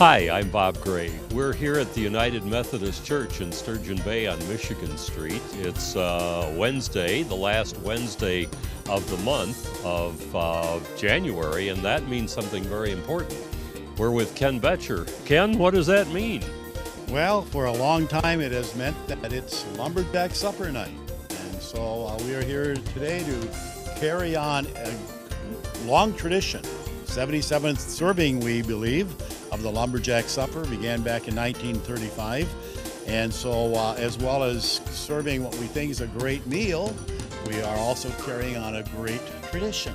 Hi, I'm Bob Gray. We're here at the United Methodist Church in Sturgeon Bay on Michigan Street. It's Wednesday, the last Wednesday of the month of January, and that means something very important. We're with Ken Betcher. Ken, what does that mean? Well, for a long time it has meant that it's Lumberjack Supper night. And so we are here today to carry on a long tradition. 77th serving, we believe, of the Lumberjack Supper began back in 1935. And so as well as serving what we think is a great meal, we are also carrying on a great tradition.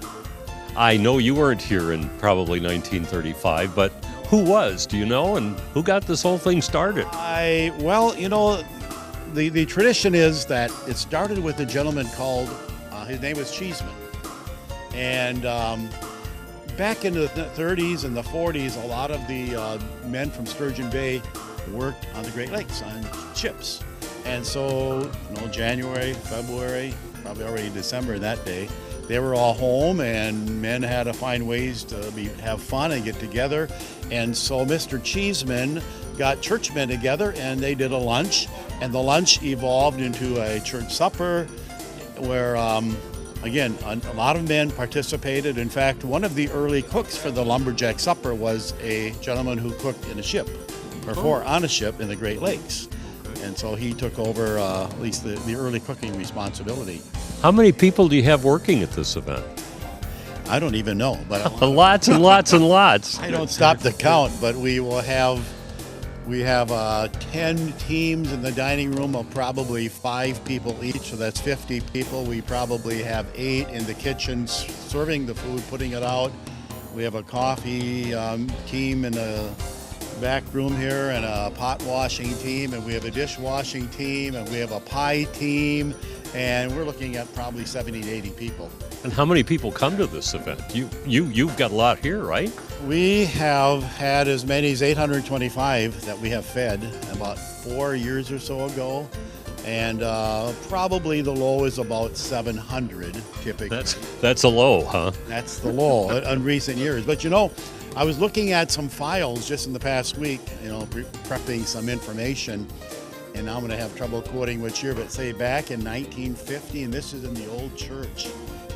I know you weren't here in probably 1935, but who was? Do you know? And who got this whole thing started? The tradition is that it started with a gentleman called, his name was Cheeseman. And back in the 30s and the 40s, a lot of the men from Sturgeon Bay worked on the Great Lakes on ships. And so, January, February, probably already December that day, they were all home, and men had to find ways to have fun and get together. And so Mr. Cheeseman got churchmen together, and they did a lunch. And the lunch evolved into a church supper where, again, a lot of men participated. In fact, one of the early cooks for the Lumberjack Supper was a gentleman who cooked in a ship, on a ship in the Great Lakes. And so he took over at least the early cooking responsibility. How many people do you have working at this event? I don't even know, but Lots and lots and lots. I don't stop the count, but we have 10 teams in the dining room of probably 5 people each, so that's 50 people. We probably have 8 in the kitchen serving the food, putting it out. We have a coffee team in the back room here, and a pot washing team, and we have a dishwashing team, and we have a pie team, and we're looking at probably 70 to 80 people. And how many people come to this event? You've got a lot here, right? We have had as many as 825 that we have fed about 4 years or so ago, and probably the low is about 700 typically. That's a low, huh? That's the low in recent years. But I was looking at some files just in the past week, prepping some information, and now I'm going to have trouble quoting which year, but say back in 1950, and this is in the old church,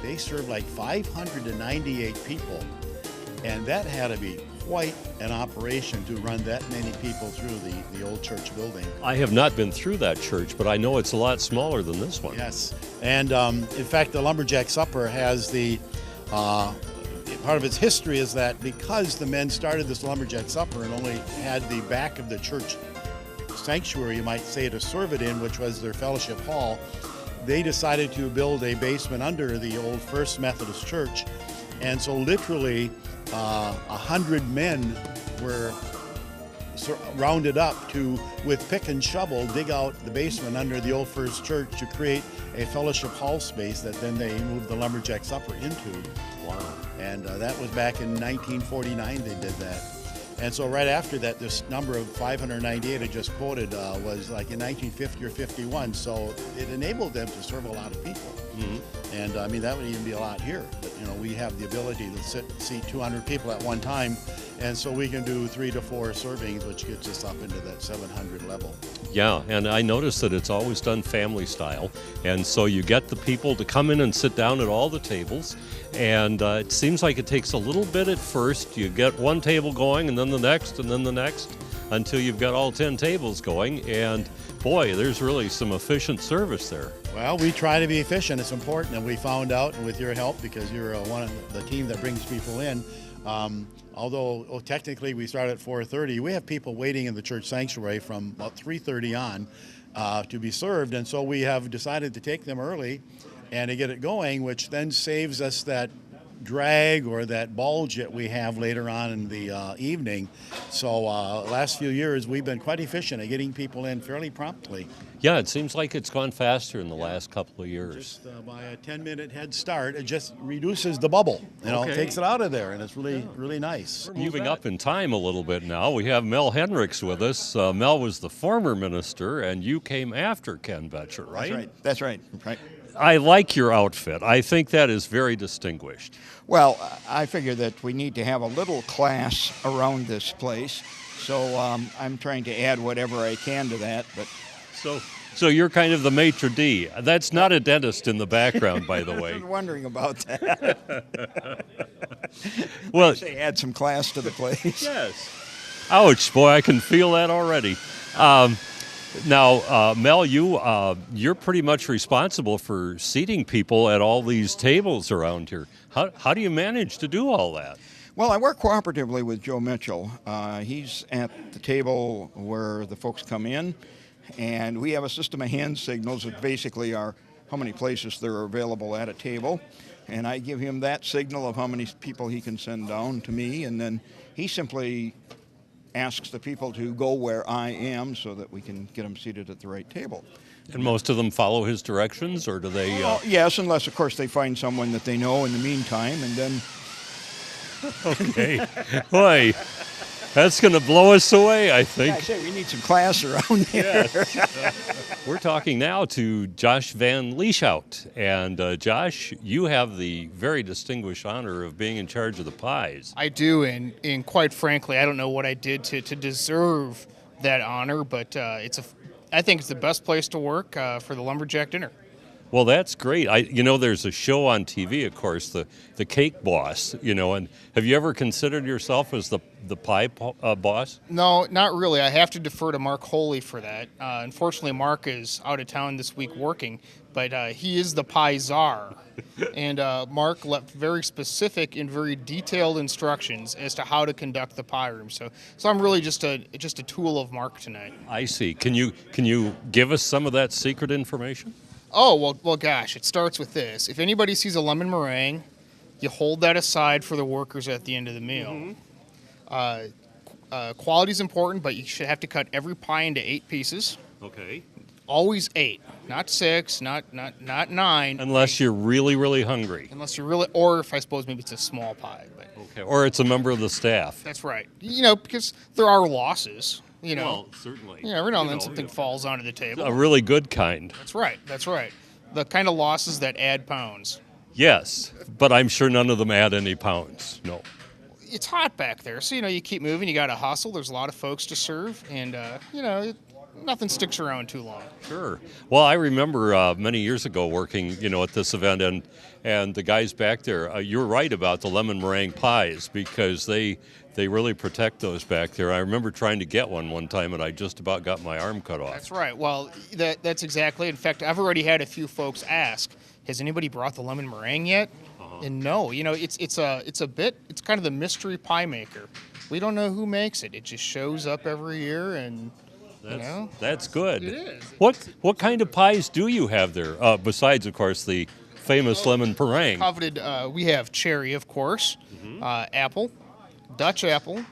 they served like 598 people, and that had to be quite an operation to run that many people through the old church building. I have not been through that church, but I know it's a lot smaller than this one. Yes, and in fact, the Lumberjack Supper has part of its history is that because the men started this Lumberjack Supper and only had the back of the church sanctuary, you might say, to serve it in, which was their fellowship hall, they decided to build a basement under the old First Methodist Church. And so literally 100 men were rounded up to, with pick and shovel, dig out the basement under the old First Church to create a fellowship hall space that then they moved the Lumberjack Supper into. Wow. And that was back in 1949 they did that. And so right after that, this number of 598 I just quoted was like in 1950 or 51. So it enabled them to serve a lot of people. Mm-hmm. And that would even be a lot here. But we have the ability to seat 200 people at one time. And so we can do 3 to 4 servings, which gets us up into that 700 level. Yeah, and I noticed that it's always done family style. And so you get the people to come in and sit down at all the tables. And it seems like it takes a little bit at first. You get one table going, and then the next, and then the next, until you've got all 10 tables going. And boy, there's really some efficient service there. Well, we try to be efficient. It's important, and we found out, and with your help, because you're one of the team that brings people in, although technically we start at 4:30, we have people waiting in the church sanctuary from about 3:30 on to be served, and so we have decided to take them early and to get it going, which then saves us that drag or that bulge that we have later on in the evening. So last few years we've been quite efficient at getting people in fairly promptly. Yeah, it seems like it's gone faster in the last couple of years. Just by a 10-minute head start, it just reduces the bubble. It takes it out of there, and it's really nice. We're moving up in time a little bit now. We have Mel Hendricks with us. Mel was the former minister, and you came after Ken Betcher, right? That's right. I like your outfit. I think that is very distinguished. Well, I figure that we need to have a little class around this place, so I'm trying to add whatever I can to that. But So you're kind of the maitre d'. That's not a dentist in the background, by the I way. was wondering about that. Well, Say add some class to the place. yes. Ouch, boy, I can feel that already. Now, Mel, you're pretty much responsible for seating people at all these tables around here. How do you manage to do all that? Well, I work cooperatively with Joe Mitchell. He's at the table where the folks come in, and we have a system of hand signals that basically are how many places there are available at a table. And I give him that signal of how many people he can send down to me, and then he simply asks the people to go where I am so that we can get them seated at the right table. And most of them follow his directions, or do they? Yes, unless, of course, they find someone that they know in the meantime, and then... Okay. Boy, that's going to blow us away, I think. Yeah, I say we need some class around here. Yes. We're talking now to Josh Van Lieshout. And Josh, you have the very distinguished honor of being in charge of the pies. I do, and quite frankly, I don't know what I did to deserve that honor, but I think it's the best place to work for the Lumberjack dinner. Well, that's great. There's a show on TV, of course, the Cake Boss. And have you ever considered yourself as the pie boss? No, not really. I have to defer to Mark Holy for that. Unfortunately, Mark is out of town this week working, but he is the pie czar. And Mark left very specific and very detailed instructions as to how to conduct the pie room. So I'm really just a tool of Mark tonight. I see. Can you give us some of that secret information? Oh, well, gosh, it starts with this. If anybody sees a lemon meringue, you hold that aside for the workers at the end of the meal. Quality is important, but you should have to cut every pie into 8 pieces. Okay. Always 8, not 6, not 9. Unless you're really, really hungry. Unless you're really, or if I suppose maybe it's a small pie. But Okay. Or it's a member of the staff. that's right. Because there are losses. Well, certainly. Every now and then something falls onto the table. A really good kind. That's right. The kind of losses that add pounds. Yes, but I'm sure none of them add any pounds. No. It's hot back there, so you keep moving. You got to hustle. There's a lot of folks to serve, and nothing sticks around too long. Sure. Well, I remember many years ago working, at this event, and the guys back there. You're right about the lemon meringue pies because they really protect those back there. I remember trying to get one time, and I just about got my arm cut off. That's right. Well, that's exactly. In fact, I've already had a few folks ask, "Has anybody brought the lemon meringue yet?" And no, it's kind of the mystery pie maker. We don't know who makes it. It just shows up every year, and That's good. It is. What kind of pies do you have there? Besides, of course, the famous lemon meringue. Coveted. We have cherry, of course, apple, Dutch apple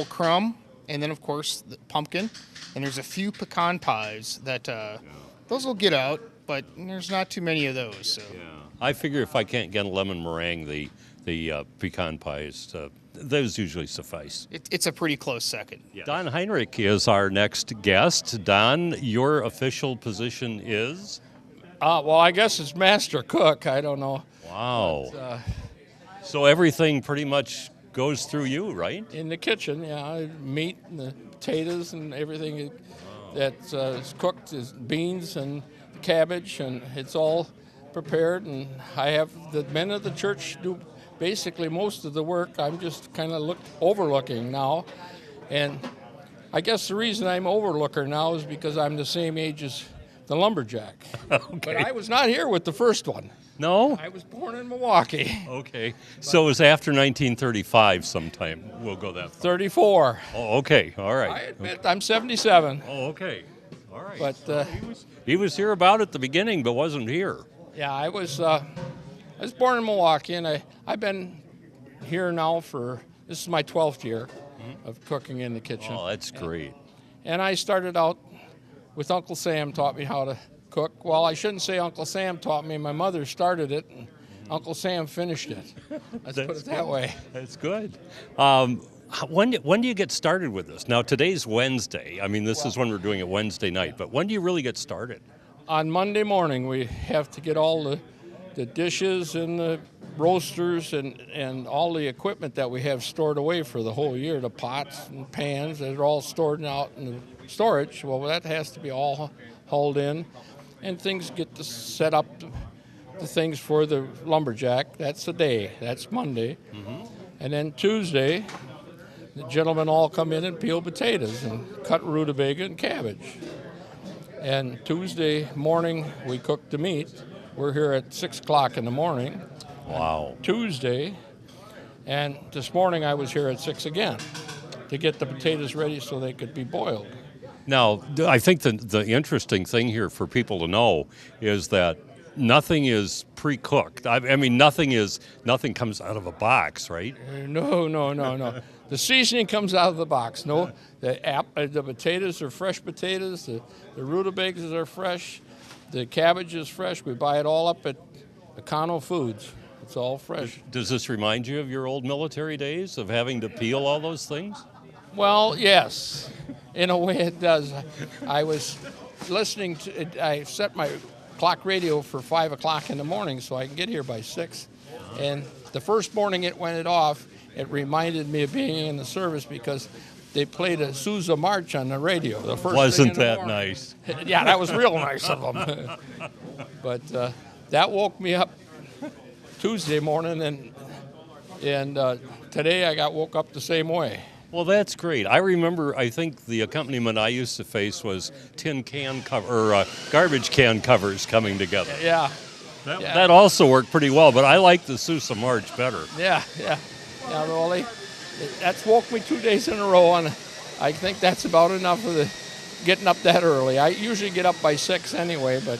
crumb, and then of course the pumpkin. And there's a few pecan pies that those will get out, but there's not too many of those. So. Yeah. I figure if I can't get a lemon meringue, the pecan pies, those usually suffice. It's a pretty close second. Yeah. Don Heinrich is our next guest. Don, your official position is? Well, I guess it's master cook. I don't know. Wow. But, so everything pretty much goes through you, right? In the kitchen, yeah. Meat and the potatoes and everything that's cooked is beans and cabbage, and it's all prepared. And I have the men of the church do basically most of the work. I'm just kind of overlooking now. And I guess the reason I'm overlooker now is because I'm the same age as the Lumberjack. Okay. But I was not here with the first one. No? I was born in Milwaukee. Okay. So it was after 1935 sometime. We'll go that far. 34. Oh, okay. All right. I admit, I'm 77. Oh, okay. All right. But he was here about at the beginning, but wasn't here. yeah, I was born in Milwaukee, and I've been here now this is my 12th year of cooking in the kitchen. Oh, that's great. And I started out with Uncle Sam taught me how to cook. Well, I shouldn't say Uncle Sam taught me. My mother started it, and Uncle Sam finished it. Let's put it that way. That's good. When do you get started with this? Now, today's Wednesday. I mean, this is when we're doing it Wednesday night, but when do you really get started? On Monday morning, we have to get all the dishes and the roasters and all the equipment that we have stored away for the whole year, the pots and pans that are all stored out in the storage. Well, that has to be all hauled in, and things get to set up the things for the lumberjack. That's the day. That's Monday. Mm-hmm. And then Tuesday, the gentlemen all come in and peel potatoes and cut rutabaga and cabbage. And Tuesday morning, we cook the meat. We're here at 6 o'clock in the morning. Wow. Tuesday, and this morning I was here at 6 again to get the potatoes ready so they could be boiled. Now, I think the interesting thing here for people to know is that nothing is pre-cooked. I mean, nothing comes out of a box, right? No. The seasoning comes out of the box. No, the potatoes are fresh potatoes. The rutabagas are fresh. The cabbage is fresh. We buy it all up at Connolly Foods. It's all fresh. Does this remind you of your old military days of having to peel all those things? Well, yes. In a way it does. I was listening to, I set my clock radio for 5 o'clock in the morning so I can get here by 6. And the first morning it went off, it reminded me of being in the service because they played a Sousa March on the radio. The first Wasn't thing in the that morning. nice? Yeah, that was real nice of them. But that woke me up Tuesday morning, and today I got woke up the same way. Well, that's great. I remember, I think the accompaniment I used to face was garbage can covers coming together. Yeah. That also worked pretty well, but I like the Sousa March better. Yeah, well, that's woke me 2 days in a row, and I think that's about enough of the getting up that early. I usually get up by 6 anyway, but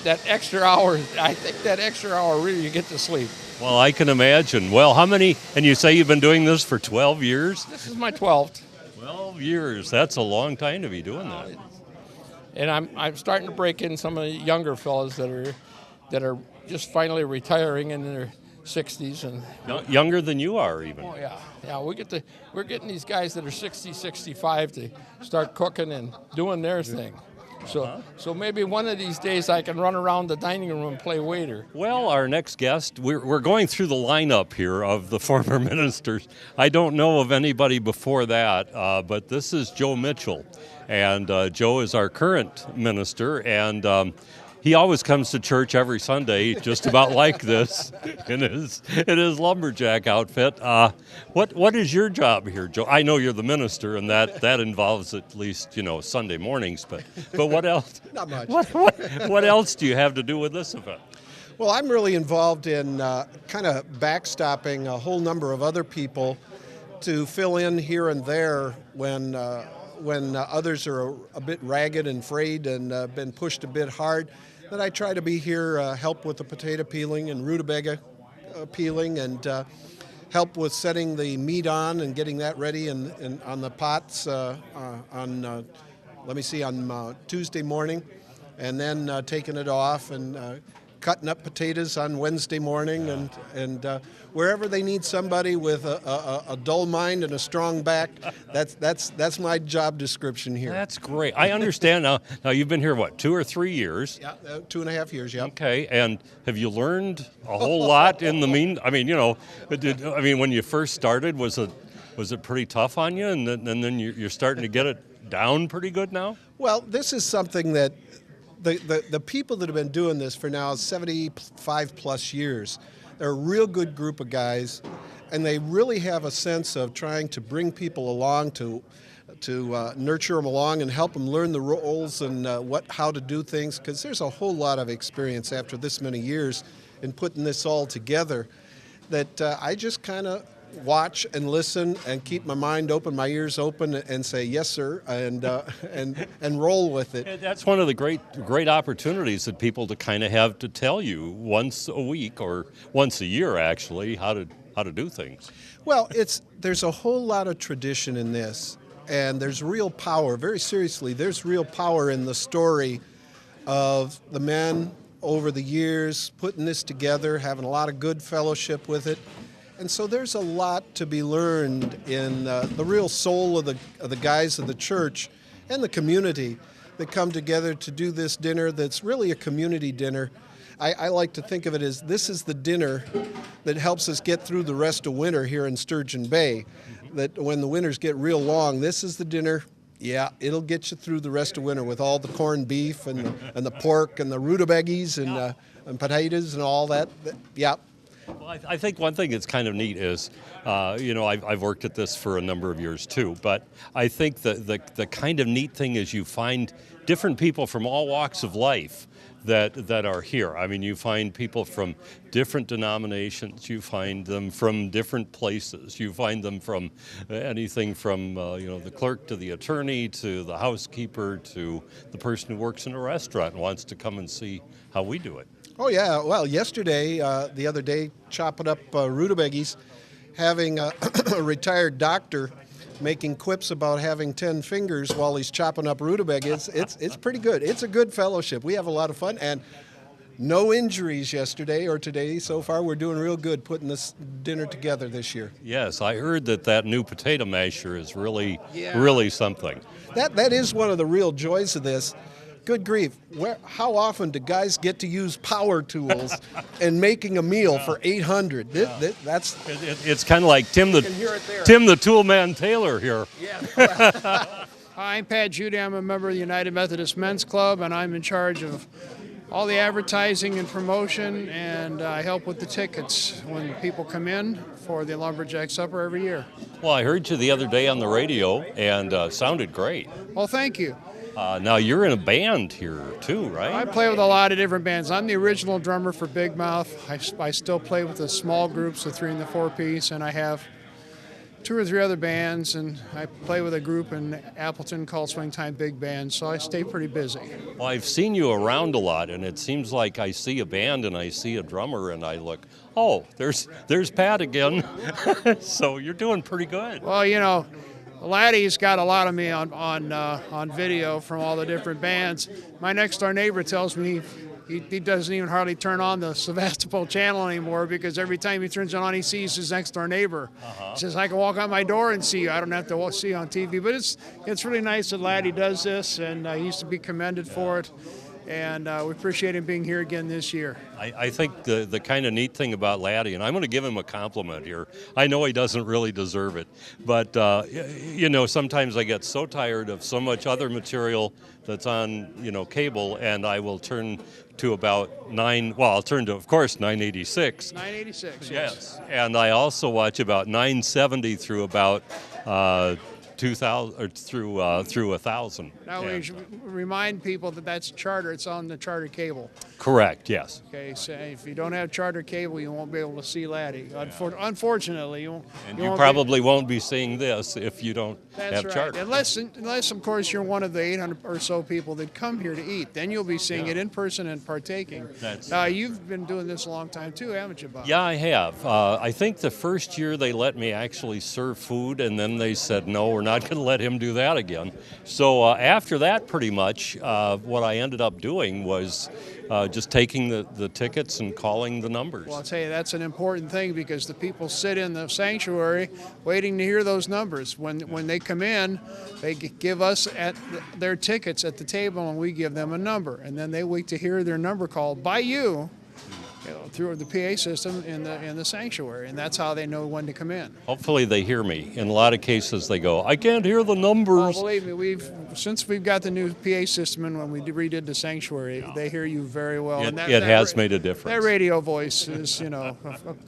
that extra hour, I think that extra hour really you get to sleep. Well, I can imagine. Well, how many, and you say you've been doing this for 12 years? This is my 12th. 12 years. That's a long time to be doing that. And I'm starting to break in some of the younger fellas that are just finally retiring in their 60s and younger than you are even. Oh yeah. We're getting these guys that are 60, 65 to start cooking and doing their thing. So maybe one of these days I can run around the dining room and play waiter. Well, our next guest, we're going through the lineup here of the former ministers. I don't know of anybody before that, but this is Joe Mitchell. And Joe is our current minister, and he always comes to church every Sunday, just about like this, in his lumberjack outfit. What is your job here, Joe? I know you're the minister, and that involves at least Sunday mornings. But what else? Not much. What else do you have to do with this event? Well, I'm really involved in kind of backstopping a whole number of other people to fill in here and there when others are a bit ragged and frayed and been pushed a bit hard. That I try to be here, help with the potato peeling and rutabaga peeling, and help with setting the meat on and getting that ready and on the pots on Tuesday morning, and then taking it off and cutting up potatoes on Wednesday morning, and wherever they need somebody with a dull mind and a strong back, that's my job description here. That's great. I understand now. Now you've been here 2 or 3 years? Yeah, 2.5 years. Yeah. Okay, and have you learned a whole lot in the mean? I mean, when you first started, was it pretty tough on you, and then you're starting to get it down pretty good now? Well, this is something that the people that have been doing this for now 75 plus years, they're a real good group of guys, and they really have a sense of trying to bring people along to nurture them along and help them learn the roles and how to do things, because there's a whole lot of experience after this many years in putting this all together that I just kind of watch and listen and keep my mind open, my ears open, and say yes, sir, and roll with it. That's one of the great opportunities that people to kind of have to tell you once a week or once a year, actually, how to do things. Well, there's a whole lot of tradition in this, and there's real power. Very seriously, there's real power in the story of the men over the years putting this together, having a lot of good fellowship with it. And so there's a lot to be learned in the real soul of the guys of the church and the community that come together to do this dinner that's really a community dinner. I like to think of it as this is the dinner that helps us get through the rest of winter here in Sturgeon Bay. That when the winters get real long, this is the dinner. Yeah, it'll get you through the rest of winter with all the corned beef and the pork and the rutabagas and potatoes and all that. Yeah. Well, I think one thing that's kind of neat is, I've worked at this for a number of years too, but I think the kind of neat thing is you find different people from all walks of life that are here. I mean, you find people from different denominations, you find them from different places, you find them from anything from the clerk to the attorney to the housekeeper to the person who works in a restaurant and wants to come and see how we do it. Oh yeah, well yesterday, the other day, chopping up rutabagas, having a retired doctor making quips about having 10 fingers while he's chopping up rutabagas. It's pretty good. It's a good fellowship. We have a lot of fun, and no injuries yesterday or today. So far, we're doing real good putting this dinner together this year. Yes, I heard that new potato masher is really something. That is one of the real joys of this. Good grief, how often do guys get to use power tools in making a meal for 800? It's kind of like Tim the Tool Man Taylor here. Hi, I'm Pat Judy. I'm a member of the United Methodist Men's Club, and I'm in charge of all the advertising and promotion, and I help with the tickets when people come in for the Lumberjack Supper every year. Well, I heard you the other day on the radio, and sounded great. Well, thank you. Now, you're in a band here, too, right? I play with a lot of different bands. I'm the original drummer for Big Mouth. I still play with the small groups, the 3 and the 4-piece, and I have 2 or 3 other bands, and I play with a group in Appleton called Swing Time Big Band, so I stay pretty busy. Well, I've seen you around a lot, and it seems like I see a band and I see a drummer, and I look, oh, there's Pat again. So you're doing pretty good. Well, Laddie's got a lot of me on video from all the different bands. My next door neighbor tells me he doesn't even hardly turn on the Sevastopol channel anymore because every time he turns it on, he sees his next door neighbor. He says, I can walk out my door and see you. I don't have to see you on TV. But it's really nice that Laddie does this, and he used to be commended for it. And we appreciate him being here again this year. I think the kind of neat thing about Laddie, and I'm going to give him a compliment here. I know he doesn't really deserve it, but sometimes I get so tired of so much other material that's on cable, and I will turn to about I'll turn to, of course, 986. 986, yes. And I also watch about 970 through about 2,000 or through 1,000. Now we should remind people that that's charter. It's on the charter cable. Correct. Yes. Okay. So if you don't have charter cable, you won't be able to see Laddie. Unfortunately, you won't. And you probably won't be seeing this if you don't have charter. Unless, of course, you're one of the 800 or so people that come here to eat. Then you'll be seeing it in person and partaking. You've been doing this a long time too, haven't you, Bob? Yeah, I have. I think the first year they let me actually serve food, and then they said, no, we're not going to let him do that again. So after that, pretty much, what I ended up doing was just taking the tickets and calling the numbers. Well, I'll tell you, that's an important thing because the people sit in the sanctuary waiting to hear those numbers. When they come in, they give us their tickets at the table, and we give them a number. And then they wait to hear their number called by you, through the PA system in the sanctuary, and that's how they know when to come in. Hopefully they hear me. In a lot of cases they go, I can't hear the numbers. Oh, believe me, since we've got the new PA system and when we redid the sanctuary, they hear you very well. It has made a difference. That radio voice is, a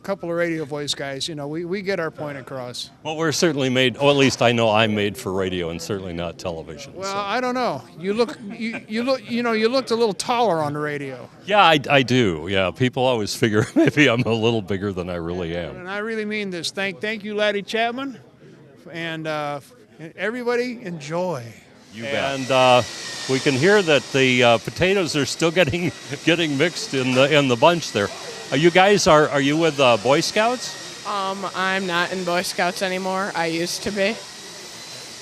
couple of radio voice guys, we get our point across. Well, we're certainly made, or at least I know I'm made for radio and certainly not television. Well, so. I don't know. You looked a little taller on the radio. Yeah, I do. Yeah, people always figure maybe I'm a little bigger than I really am. And I really mean this. Thank you, Laddie Chapman, and everybody enjoy. You bet. And we can hear that the potatoes are still getting mixed in the bunch there. Are you with Boy Scouts? I'm not in Boy Scouts anymore. I used to be.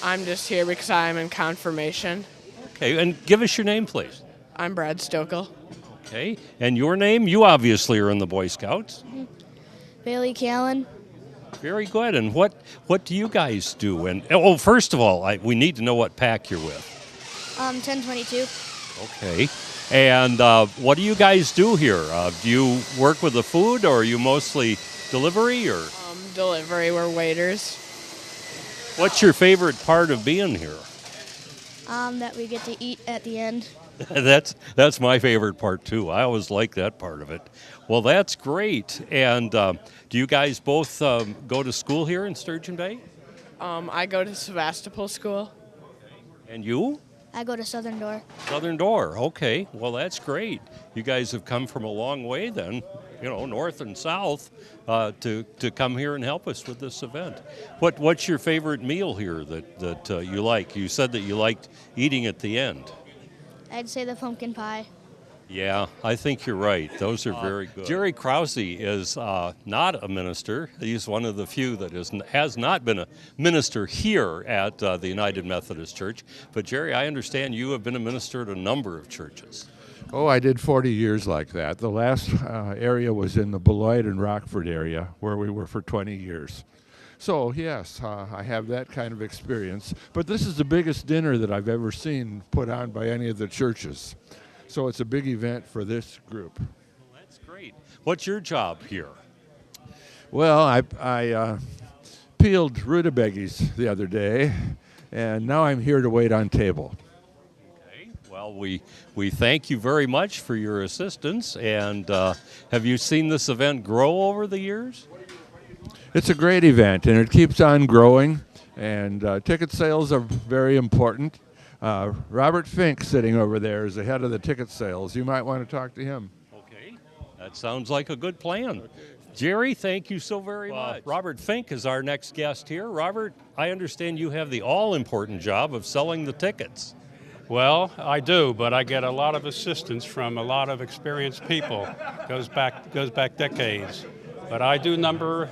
I'm just here because I'm in confirmation. Okay, and give us your name, please. I'm Brad Stokel. Okay, and your name? You obviously are in the Boy Scouts. Bailey Callan. Very good. And what do you guys do? And first of all, we need to know what pack you're with. 1022. Okay. And what do you guys do here? Do you work with the food, or are you mostly delivery, or? Delivery, we're waiters. What's your favorite part of being here? That we get to eat at the end. That's my favorite part too. I always like that part of it. Well, that's great. And do you guys both go to school here in Sturgeon Bay? I go to Sevastopol School. And you? I go to Southern Door. Southern Door. Okay. Well, that's great. You guys have come from a long way then, north and south, to come here and help us with this event. What's your favorite meal here that you like? You said that you liked eating at the end. I'd say the pumpkin pie. Yeah, I think you're right. Those are very good. Jerry Krause is not a minister. He's one of the few that has not been a minister here at the United Methodist Church. But Jerry, I understand you have been a minister at a number of churches. Oh, I did 40 years like that. The last area was in the Beloit and Rockford area, where we were for 20 years. So, yes, I have that kind of experience. But this is the biggest dinner that I've ever seen put on by any of the churches. So it's a big event for this group. Well, that's great. What's your job here? Well, I peeled rutabagas the other day, and now I'm here to wait on table. Okay. Well, we thank you very much for your assistance. And have you seen this event grow over the years? It's a great event, and it keeps on growing, and ticket sales are very important. Robert Fink, sitting over there, is the head of the ticket sales. You might want to talk to him. Okay, that sounds like a good plan. Jerry, thank you so very much. Robert Fink is our next guest here. Robert, I understand you have the all-important job of selling the tickets. Well, I do, but I get a lot of assistance from a lot of experienced people. Goes back decades. But I do number,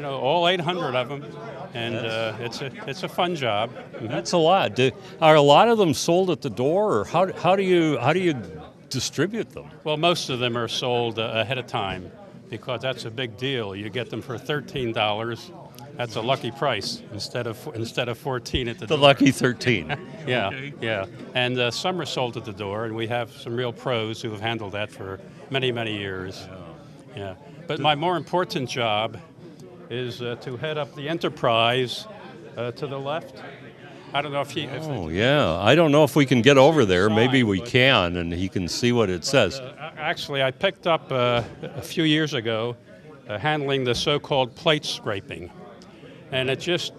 all 800 of them. And it's a fun job. Mm-hmm. That's a lot. Are a lot of them sold at the door, or how do you distribute them? Well, most of them are sold ahead of time, because that's a big deal. You get them for $13. That's a lucky price instead of 14 at the door. The lucky 13. Yeah, Okay. Yeah. And some are sold at the door, and we have some real pros who have handled that for many, many years. Yeah. But my more important job is to head up the enterprise to the left. I don't know if he... yeah. I don't know if we can get over there. Maybe we can, and he can see what it says. Actually, I picked up a few years ago handling the so-called plate scraping. And it just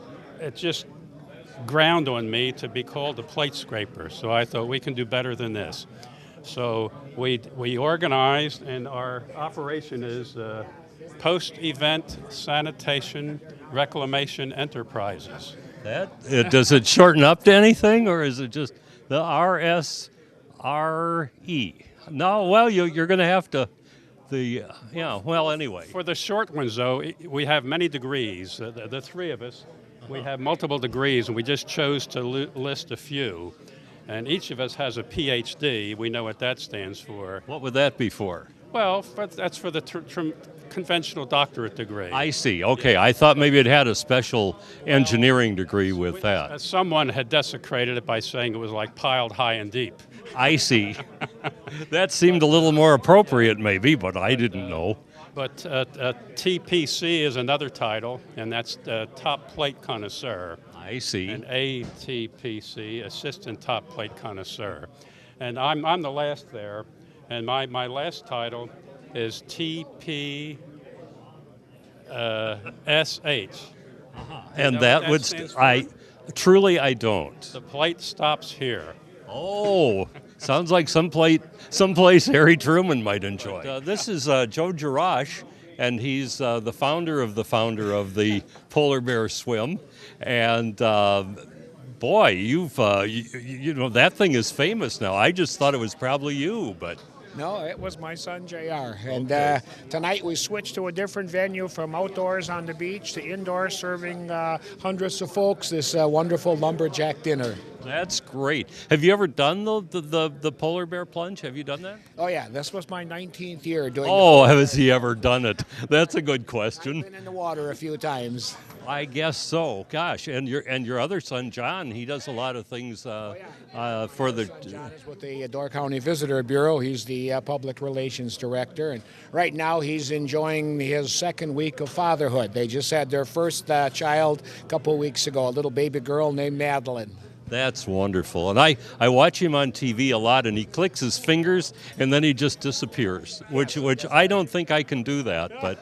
ground on me to be called a plate scraper. So I thought we can do better than this. So we organized, and our operation is Post-Event Sanitation Reclamation Enterprises. Does it shorten up to anything, or is it just the RSRE? No, well, you're going to have to. Anyway. For the short ones, though, we have many degrees. The three of us, we have multiple degrees, and we just chose to list a few. And each of us has a PhD. We know what that stands for. What would that be for? Well, that's for the conventional doctorate degree. I see. Okay, I thought maybe it had a special engineering degree with that. Someone had desecrated it by saying it was like piled high and deep. I see. That seemed a little more appropriate maybe, but I didn't know. But TPC is another title, and that's Top Plate Connoisseur. I see. And ATPC, Assistant Top Plate Connoisseur. And I'm the last there. And my last title is TPSH. And that would I don't. The plate stops here. Oh, sounds like someplace Harry Truman might enjoy. This is Joe Jarash, and he's the founder of the Polar Bear Swim, and boy, you've that thing is famous now. I just thought it was probably you, but. No, it was my son, JR. And tonight we switched to a different venue, from outdoors on the beach to indoors, serving hundreds of folks this wonderful lumberjack dinner. That's great. Have you ever done the polar bear plunge? Have you done that? Oh yeah, this was my 19th year doing. Oh, has he ever done it? That's a good question. I've been in the water a few times. I guess so. Gosh, and your other son John, he does a lot of things for the. John is with the Door County Visitor Bureau. He's the public relations director, and right now he's enjoying his second week of fatherhood. They just had their first child a couple weeks ago, a little baby girl named Madeline. That's wonderful. And I watch him on TV a lot, and he clicks his fingers, and then he just disappears, which I don't think I can do that. But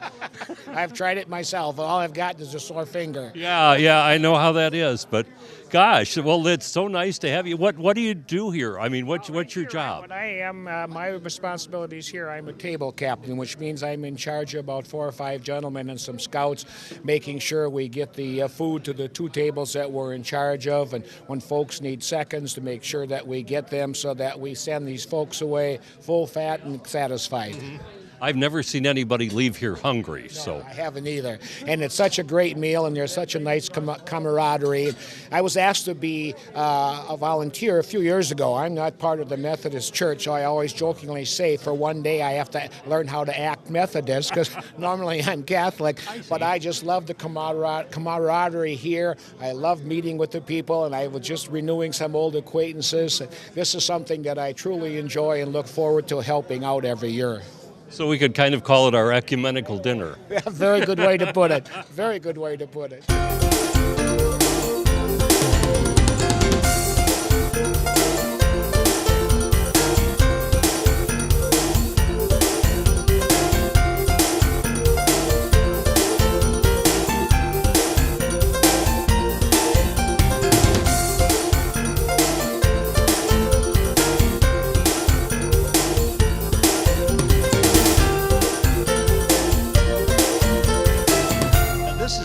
I've tried it myself. All I've got is a sore finger. yeah, I know how that is. But gosh, well, it's so nice to have you. What do you do here? I mean, what's your job? What I am, my responsibilities here, I'm a table captain, which means I'm in charge of about 4 or 5 gentlemen and some scouts, making sure we get the food to the 2 tables that we're in charge of, and when folks need seconds, to make sure that we get them so that we send these folks away full, fat, and satisfied. Mm-hmm. I've never seen anybody leave here hungry. No, I haven't either. And it's such a great meal, and there's such a nice camaraderie. I was asked to be a volunteer a few years ago. I'm not part of the Methodist Church, so I always jokingly say for one day I have to learn how to act Methodist, because normally I'm Catholic. But I just love the camaraderie here. I love meeting with the people, and I was just renewing some old acquaintances. This is something that I truly enjoy and look forward to helping out every year. So we could kind of call it our ecumenical dinner. Yeah, very good way to put it. Very good way to put it.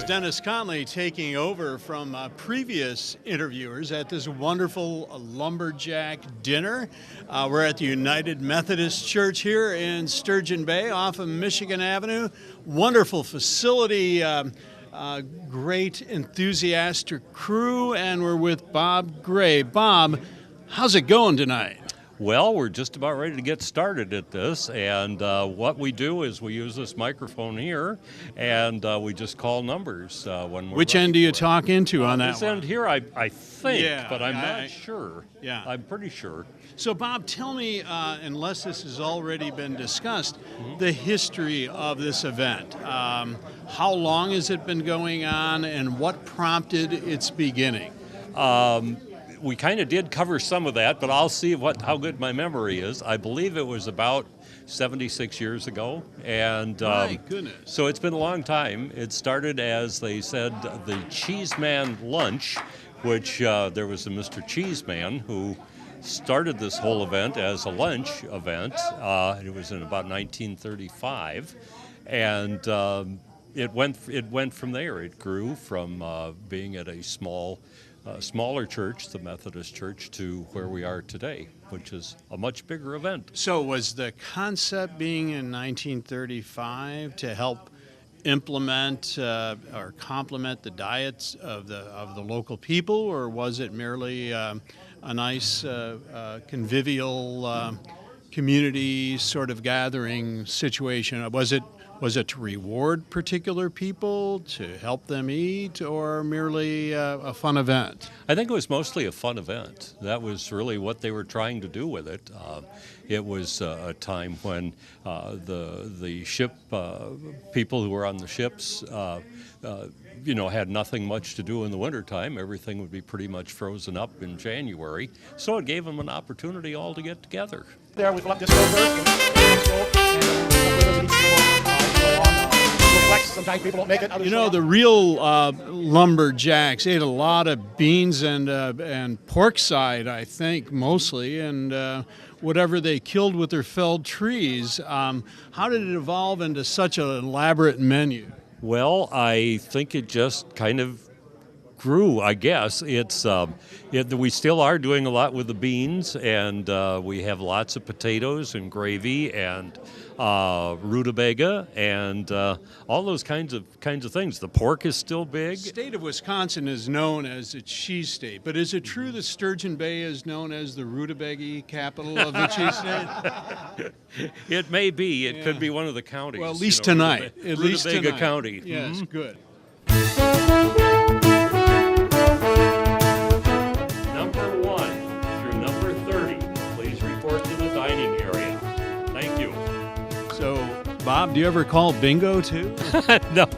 Dennis Connolly taking over from previous interviewers at this wonderful lumberjack dinner. We're at the United Methodist Church here in Sturgeon Bay off of Michigan Avenue. Wonderful facility, great enthusiastic crew, and we're with Bob Gray. Bob, how's it going tonight? Well, we're just about ready to get started at this, and what we do is we use this microphone here, and we just call numbers when we're Which end do you talk into on that this one? End here, I think, Yeah, but I'm not sure. Yeah. I'm pretty sure. So, Bob, tell me, unless this has already been discussed, the history of this event. How long has it been going on, and what prompted its beginning? We kind of did cover some of that, but I'll see how good my memory is. I believe it was about 76 years ago, and my goodness. So it's been a long time. It started, as they said, the Cheeseman Lunch, which there was a Mr. Cheeseman who started this whole event as a lunch event. It was in about 1935, and it went from there. It grew from being at a smaller church, the Methodist Church, to where we are today, which is a much bigger event. So was the concept being in 1935 to help implement or complement the diets of the local people, or was it merely a nice convivial community sort of gathering situation? Was it to reward particular people, to help them eat, or merely a fun event? I think it was mostly a fun event. That was really what they were trying to do with it. It was a time when the ship people who were on the ships had nothing much to do in the wintertime. Everything would be pretty much frozen up in January. So it gave them an opportunity all to get together. There, we've left this over. Sometimes people don't make it. You know, the real lumberjacks ate a lot of beans and pork side, I think, mostly, and whatever they killed with their felled trees. How did it evolve into such an elaborate menu? Well, I think it just kind of grew, I guess. We still are doing a lot with the beans, and we have lots of potatoes and gravy and rutabaga and all those kinds of things. The pork is still big. The state of Wisconsin is known as a cheese state, but is it true that Sturgeon Bay is known as the rutabaga capital of the cheese state? It may be. It could be one of the counties. Well, at least tonight. Rutabaga County. Yes, good. Number 1 through number 30. Please report to the dining area. Thank you. So, Bob, do you ever call bingo too? No.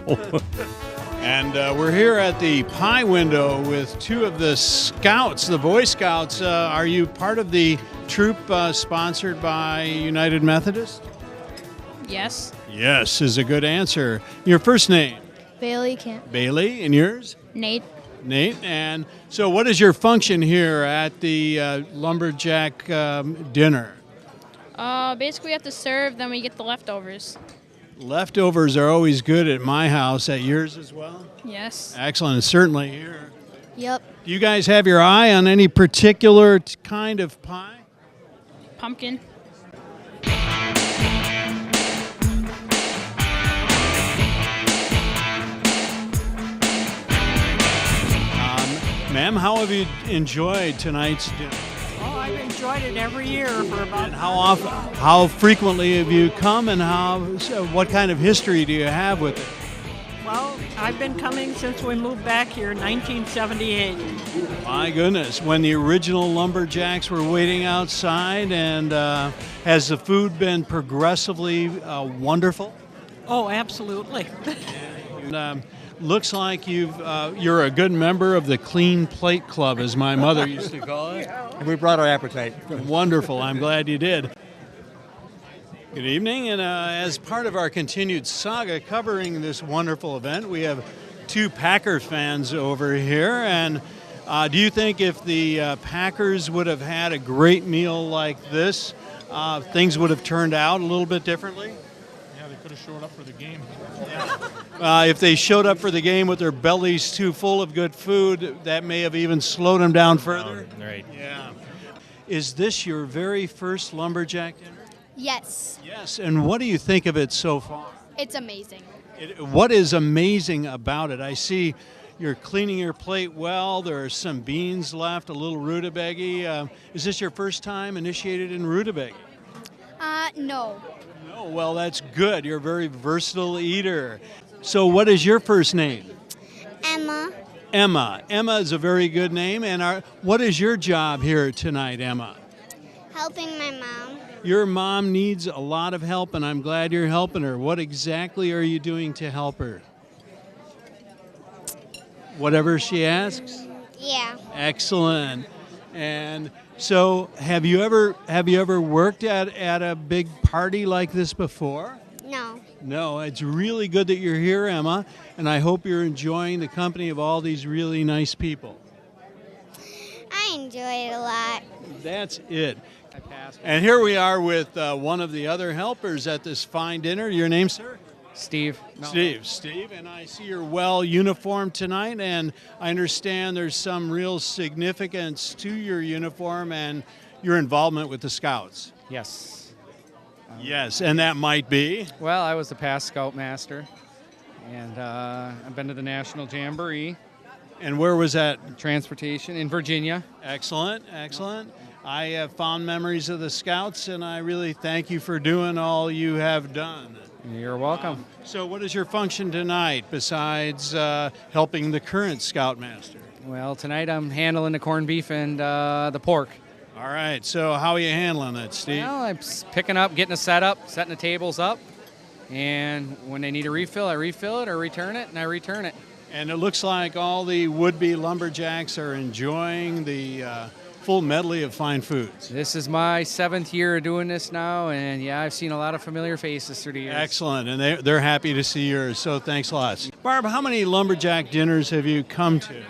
And we're here at the pie window with 2 of the Scouts, the Boy Scouts. Are you part of the troop sponsored by United Methodist? Yes. Yes is a good answer. Your first name? Bailey Camp. Bailey, and yours? Nate. Nate. And so what is your function here at the Lumberjack dinner? Basically, we have to serve, then we get the leftovers. Leftovers are always good at my house. At yours as well? Yes. Excellent. Certainly here. Yep. Do you guys have your eye on any particular kind of pie? Pumpkin. Ma'am, how have you enjoyed tonight's dinner? Oh, I've enjoyed it every year for about. And how frequently have you come, and what kind of history do you have with it? Well, I've been coming since we moved back here in 1978. My goodness, when the original Lumberjacks were waiting outside, and has the food been progressively wonderful? Oh, absolutely. And, looks like you're a good member of the Clean Plate Club, as my mother used to call it. We brought our appetite. Wonderful. I'm glad you did. Good evening, and as part of our continued saga covering this wonderful event, we have 2 Packer fans over here. And do you think if the Packers would have had a great meal like this, things would have turned out a little bit differently? Yeah, they could have showed up for the game. If they showed up for the game with their bellies too full of good food, that may have even slowed them down further. Right. Yeah. Is this your very first Lumberjack dinner? Yes. Yes. And what do you think of it so far? It's amazing. What is amazing about it? I see you're cleaning your plate well. There are some beans left, a little rutabaga. Is this your first time initiated in rutabaga? No. No. Well, that's good. You're a very versatile eater. So what is your first name? Emma. Emma. Emma is a very good name. And what is your job here tonight, Emma? Helping my mom. Your mom needs a lot of help, and I'm glad you're helping her. What exactly are you doing to help her? Whatever she asks? Yeah. Excellent. And so have you ever worked at a big party like this before? No. No, it's really good that you're here, Emma, and I hope you're enjoying the company of all these really nice people. I enjoy it a lot. That's it. And here we are with one of the other helpers at this fine dinner. Your name, sir? Steve. No. Steve, and I see you're well uniformed tonight, and I understand there's some real significance to your uniform and your involvement with the Scouts. Yes. Yes, and that might be? Well, I was the past Scoutmaster, and I've been to the National Jamboree. And where was that? Transportation in Virginia. Excellent, excellent. I have fond memories of the Scouts, and I really thank you for doing all you have done. You're welcome. So what is your function tonight besides helping the current Scoutmaster? Well, tonight I'm handling the corned beef and the pork. All right, so how are you handling it, Steve? Well, I'm picking up, getting a setup, setting the tables up, and when they need a refill, I refill it or return it, and I return it. And it looks like all the would-be lumberjacks are enjoying the full medley of fine foods. This is my 7th year of doing this now, and yeah, I've seen a lot of familiar faces through the years. Excellent, and they're happy to see yours, so thanks lots. Barb, how many lumberjack dinners have you come to?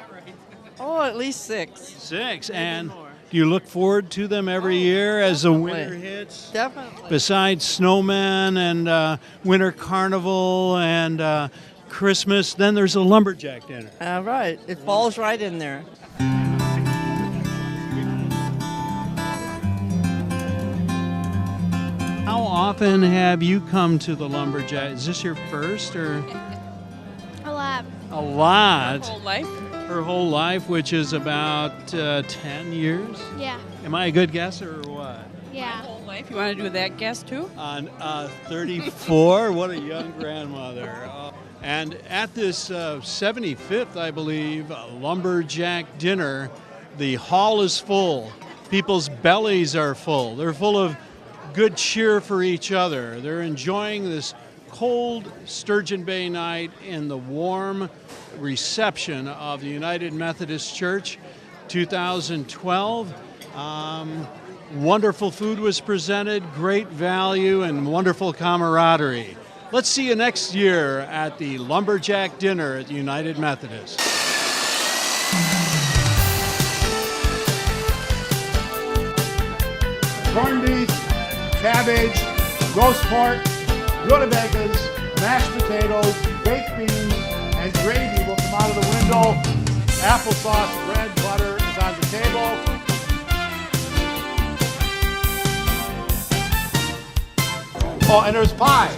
Oh, at least 6. 6, and do you look forward to them every year as the winter hits? Definitely. Besides snowmen and winter carnival and Christmas. Then there's a lumberjack dinner. All right. It falls right in there. How often have you come to the lumberjack? Is this your first or? A lot. A lot. Whole life? Her whole life, which is about 10 years? Yeah. Am I a good guesser or what? Yeah. Whole life. You want to do that guess too? On 34, what a young grandmother. And at this 75th, I believe, lumberjack dinner, the hall is full. People's bellies are full. They're full of good cheer for each other. They're enjoying this cold Sturgeon Bay night in the warm reception of the United Methodist Church 2012. Wonderful food was presented, great value, and wonderful camaraderie. Let's see you next year at the Lumberjack Dinner at the United Methodist. Corned beef, cabbage, roast pork, rutabagas, mashed potatoes, baked beans, and gravy will come out of the window. Applesauce, bread, butter is on the table. Oh, and there's pie.